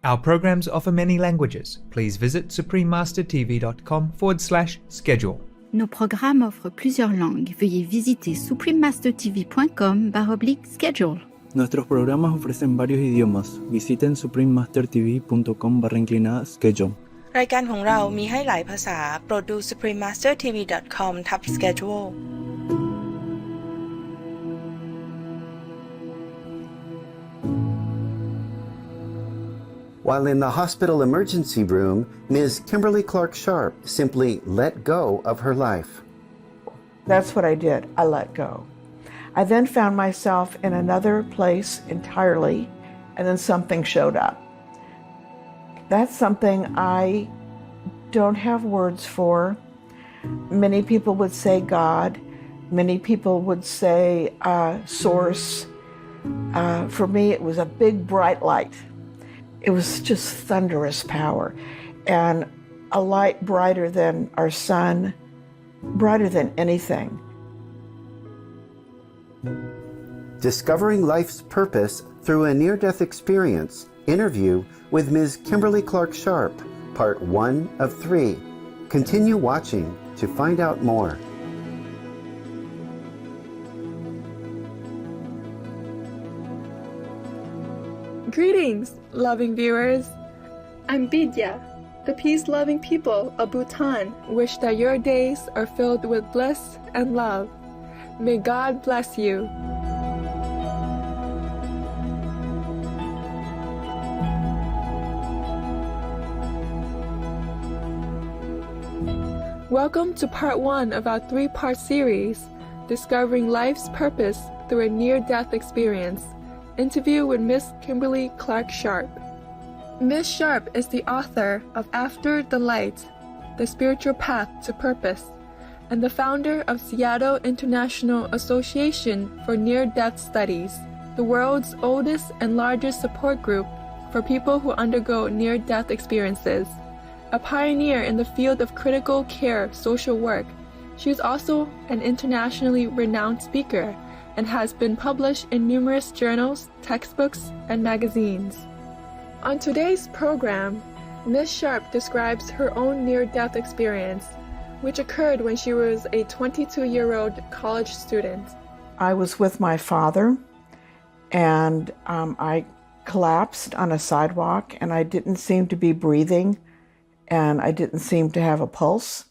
Our programs offer many languages. Please visit suprememastertv.com/schedule. Nos programmes offrent plusieurs langues. Veuillez visiter suprememastertv.com/schedule. Nuestros programas ofrecen varios idiomas. Visiten suprememastertv.com/schedule. รายการของเรามีให้หลายภาษาโปรดดู suprememastertv.com/schedule While in the hospital emergency room, Ms. Kimberly Clark-Sharp simply let go of her life. That's what I did. I let go. I then found myself in another place entirely, and then something showed up. That's something I don't have words for. Many people would say God. Many people would say source. For me, it was a big, bright light. It was just thunderous power, and a light brighter than our sun, brighter than anything. Discovering life's purpose through a near-death experience. Interview with Ms. Kimberly Clark-Sharp, Part 1 of 3. Continue watching to find out more. Greetings, loving viewers. I'm Bidya. The peace-loving people of Bhutan wish that your days are filled with bliss and love. May God bless you. Welcome to part 1 of our 3-part series, Discovering Life's Purpose Through a Near-Death Experience. Interview with Miss Kimberly Clark-Sharp. Miss Sharp is the author of After the Light, The Spiritual Path to Purpose, and the founder of Seattle International Association for Near-Death Studies, the world's oldest and largest support group for people who undergo near-death experiences. A pioneer in the field of critical care social work, she is also an internationally renowned speaker and has been published in numerous journals, textbooks, and magazines. On today's program, Ms. Sharp describes her own near-death experience, which occurred when she was a 22-year-old college student. I was with my father, and I collapsed on a sidewalk, and I didn't seem to be breathing, and I didn't seem to have a pulse.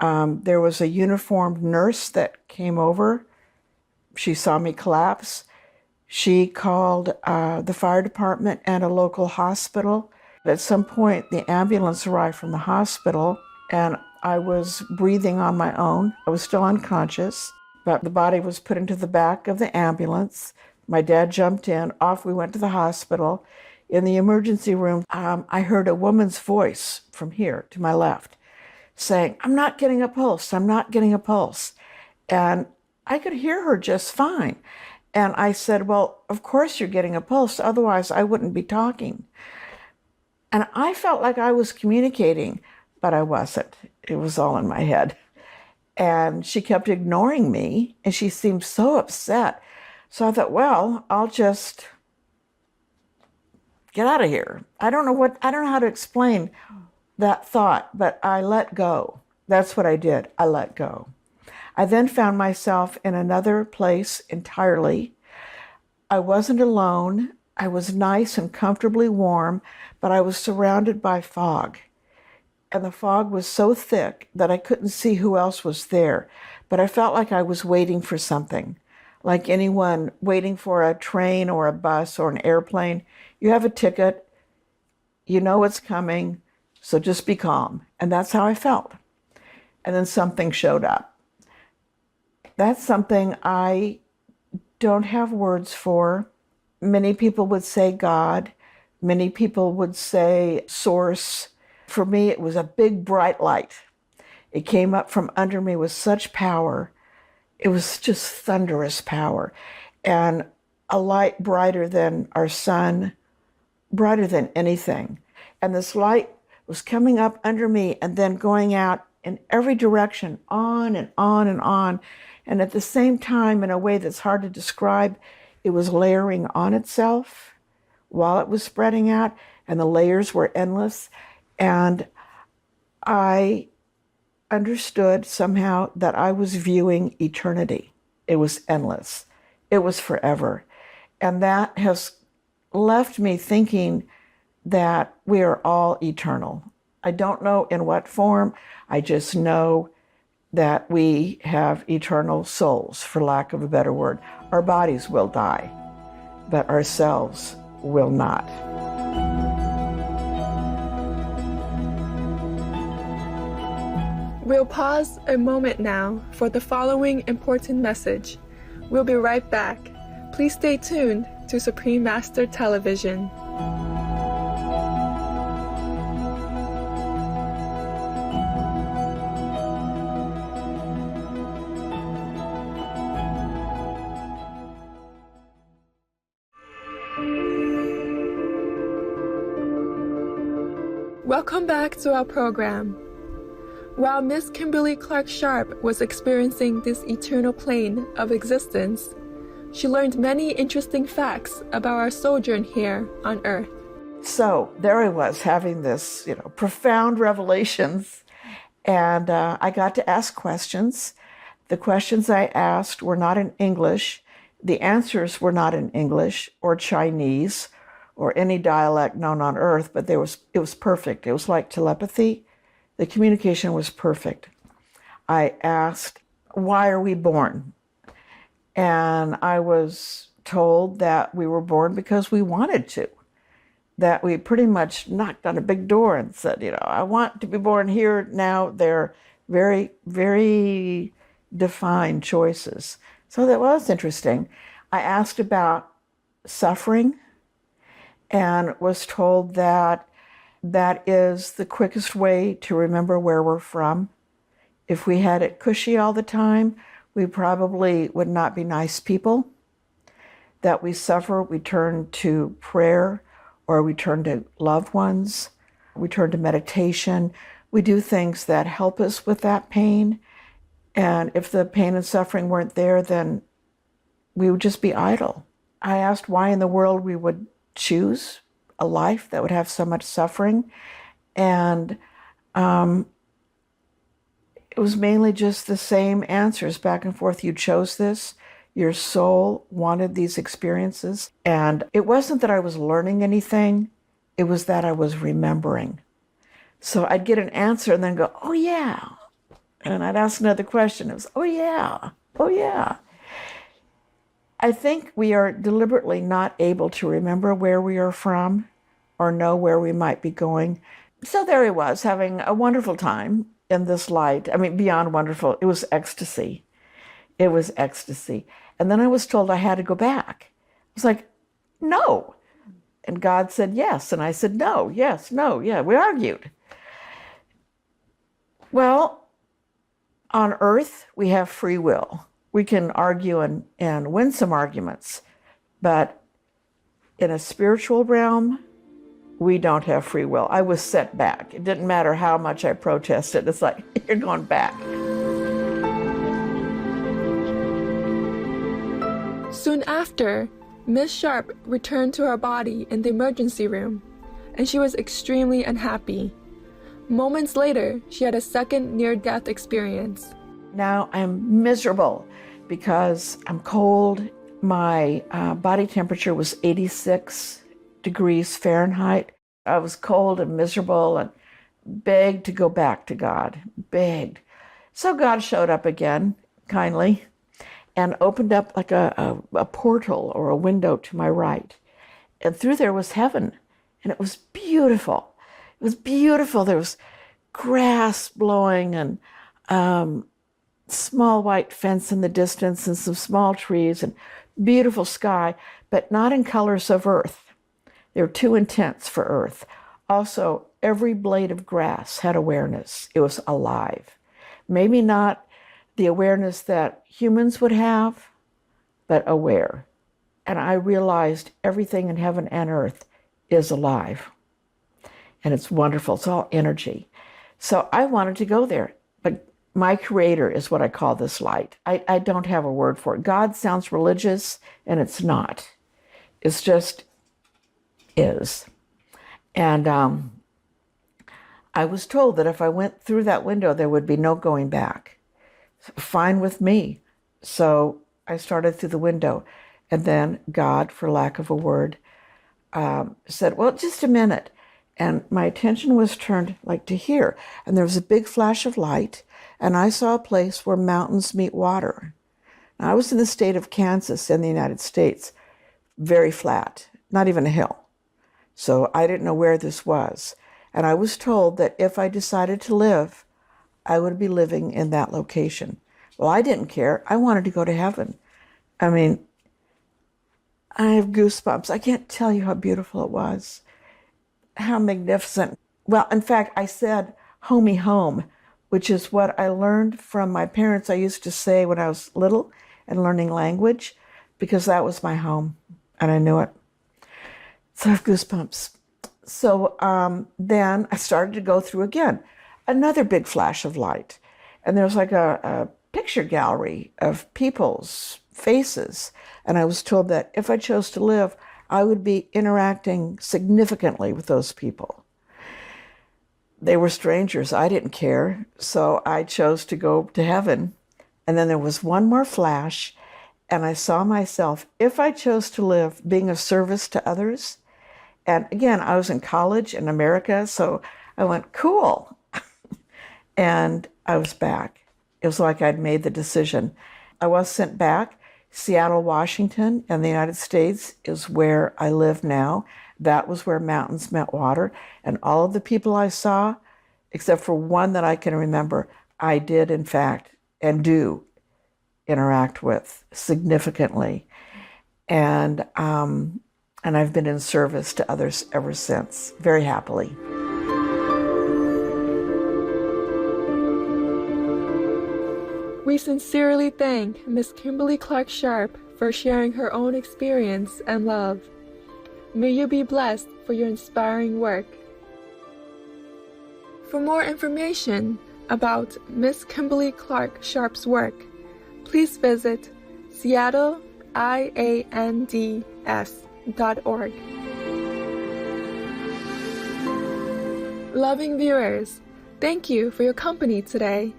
There was a uniformed nurse that came over. She saw me collapse. She called the fire department and a local hospital. At some point, the ambulance arrived from the hospital, and I was breathing on my own. I was still unconscious, but the body was put into the back of the ambulance. My dad jumped in. Off we went to the hospital. In the emergency room, I heard a woman's voice from here to my left saying, "I'm not getting a pulse. I'm not getting a pulse." And I could hear her just fine. And I said, "Well, of course you're getting a pulse, otherwise I wouldn't be talking." And I felt like I was communicating, but I wasn't. It was all in my head. And she kept ignoring me, and she seemed so upset. So I thought, well, I'll just get out of here. I don't know how to explain that thought, but I let go. That's what I did. I let go. I then found myself in another place entirely. I wasn't alone. I was nice and comfortably warm, but I was surrounded by fog. And the fog was so thick that I couldn't see who else was there. But I felt like I was waiting for something, like anyone waiting for a train or a bus or an airplane. You have a ticket, you know it's coming, so just be calm. And that's how I felt. And then something showed up. That's something I don't have words for. Many people would say God. Many people would say source. For me, it was a big, bright light. It came up from under me with such power. It was just thunderous power. And a light brighter than our sun, brighter than anything. And this light was coming up under me and then going out in every direction, on and on and on. And at the same time, in a way that's hard to describe, it was layering on itself while it was spreading out, and the layers were endless. And I understood somehow that I was viewing eternity. It was endless. It was forever. And that has left me thinking that we are all eternal. I don't know in what form. I just know that we have eternal souls, for lack of a better word. Our bodies will die, but ourselves will not. We'll pause a moment now for the following important message. We'll be right back. Please stay tuned to Supreme Master Television. Welcome back to our program. While Miss Kimberly Clark Sharp was experiencing this eternal plane of existence, she learned many interesting facts about our sojourn here on Earth. So there I was having this, profound revelations, and I got to ask questions. The questions I asked were not in English. The answers were not in English or Chinese or any dialect known on Earth, but it was perfect. It was like telepathy. The communication was perfect. I asked, why are we born? And I was told that we were born because we wanted to, that we pretty much knocked on a big door and said, I want to be born here now. They're very, very defined choices. So that was interesting. I asked about suffering and was told that that is the quickest way to remember where we're from. If we had it cushy all the time, we probably would not be nice people. That we suffer, we turn to prayer, or we turn to loved ones, we turn to meditation. We do things that help us with that pain. And if the pain and suffering weren't there, then we would just be idle. I asked why in the world we would choose a life that would have so much suffering. And it was mainly just the same answers back and forth. You chose this. Your soul wanted these experiences. And it wasn't that I was learning anything. It was that I was remembering. So I'd get an answer and then go, oh yeah. And I'd ask another question. It was, oh yeah, oh yeah. I think we are deliberately not able to remember where we are from or know where we might be going. So there I was, having a wonderful time in this light. I mean, beyond wonderful. It was ecstasy. It was ecstasy. And then I was told I had to go back. I was like, no. And God said yes. And I said, no, yes, no, yeah. We argued. Well, on Earth, we have free will. We can argue and win some arguments. But in a spiritual realm, we don't have free will. I was set back. It didn't matter how much I protested. It's like, you're going back. Soon after, Miss Sharp returned to her body in the emergency room, and she was extremely unhappy. Moments later, she had a second near-death experience. Now I'm miserable because I'm cold. My body temperature was 86 degrees Fahrenheit. I was cold and miserable and begged to go back to God, begged. So God showed up again, kindly, and opened up like a portal or a window to my right. And through there was heaven, and it was beautiful. It was beautiful. There was grass blowing and small white fence in the distance and some small trees and beautiful sky, but not in colors of earth. They were too intense for earth. Also, every blade of grass had awareness. It was alive. Maybe not the awareness that humans would have, but aware. And I realized everything in heaven and earth is alive. And it's wonderful. It's all energy. So I wanted to go there. But my creator is what I call this light. I don't have a word for it. God sounds religious, and it's not. It's just is. And I was told that if I went through that window, there would be no going back. Fine with me. So I started through the window. And then God, for lack of a word, said, well, just a minute. And my attention was turned like to here. And there was a big flash of light. And I saw a place where mountains meet water. Now, I was in the state of Kansas in the United States, very flat, not even a hill. So I didn't know where this was. And I was told that if I decided to live, I would be living in that location. Well, I didn't care. I wanted to go to heaven. I mean, I have goosebumps. I can't tell you how beautiful it was, how magnificent. Well, in fact, I said, homey home, which is what I learned from my parents. I used to say when I was little and learning language, because that was my home, and I knew it. So I have goosebumps. So then I started to go through again, another big flash of light. And there was like a picture gallery of people's faces. And I was told that if I chose to live, I would be interacting significantly with those people. They were strangers. I didn't care. So I chose to go to heaven. And then there was one more flash, and I saw myself, if I chose to live, being of service to others. And again, I was in college in America, so I went, cool. And I was back. It was like I'd made the decision. I was sent back. Seattle, Washington, in the United States is where I live now. That was where mountains met water. And all of the people I saw, except for one that I can remember, I did, in fact, and do interact with significantly. And I've been in service to others ever since, very happily. We sincerely thank Miss Kimberly Clark Sharp for sharing her own experience and love. May you be blessed for your inspiring work. For more information about Miss Kimberly Clark Sharp's work, please visit seattleiands.org. Loving viewers, thank you for your company today.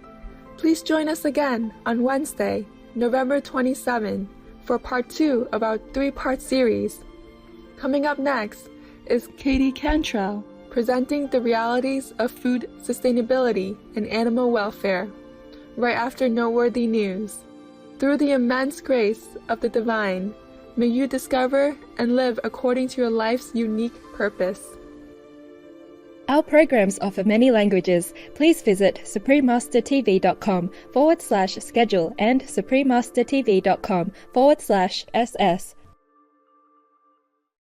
Please join us again on Wednesday, November 27, for part 2 of our 3-part series. Coming up next is Katie Cantrell, presenting the realities of food sustainability and animal welfare, right after noteworthy news. Through the immense grace of the divine, may you discover and live according to your life's unique purpose. Our programs offer many languages. Please visit suprememastertv.com/schedule and suprememastertv.com/SS